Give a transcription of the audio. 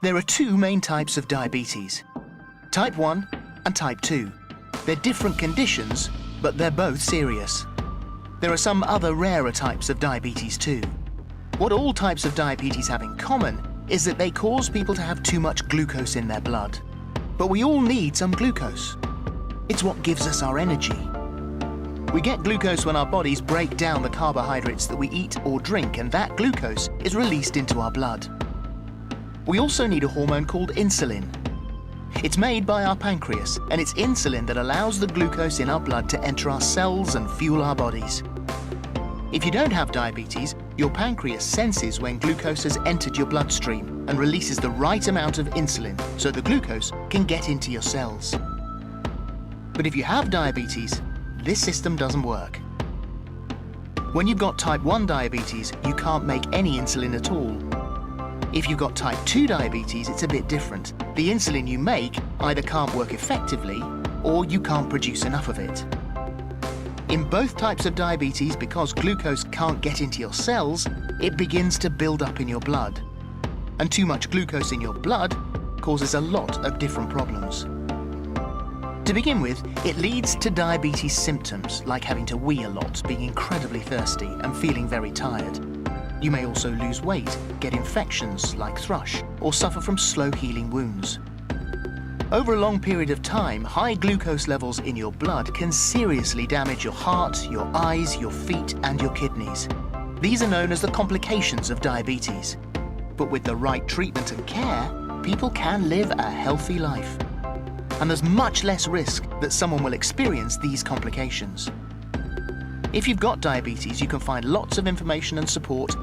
There are two main types of diabetes, type 1 and type 2. They're different conditions, but they're both serious. There are some other rarer types of diabetes too. What all types of diabetes have in common is that they cause people to have too much glucose in their blood. But we all need some glucose. It's what gives us our energy. We get glucose when our bodies break down the carbohydrates that we eat or drink, and that glucose is released into our blood. We also need a hormone called insulin. It's made by our pancreas, and it's insulin that allows the glucose in our blood to enter our cells and fuel our bodies. If you don't have diabetes, your pancreas senses when glucose has entered your bloodstream and releases the right amount of insulin so the glucose can get into your cells. But if you have diabetes, this system doesn't work. When you've got type 1 diabetes, you can't make any insulin at all. If you've got type 2 diabetes, it's a bit different. The insulin you make either can't work effectively or you can't produce enough of it. In both types of diabetes, because glucose can't get into your cells, it begins to build up in your blood. And too much glucose in your blood causes a lot of different problems. To begin with, it leads to diabetes symptoms like having to wee a lot, being incredibly thirsty and feeling very tired. You may also lose weight, get infections like thrush, or suffer from slow-healing wounds. Over a long period of time, high glucose levels in your blood can seriously damage your heart, your eyes, your feet, and your kidneys. These are known as the complications of diabetes. But with the right treatment and care, people can live a healthy life. And there's much less risk that someone will experience these complications. If you've got diabetes, you can find lots of information and support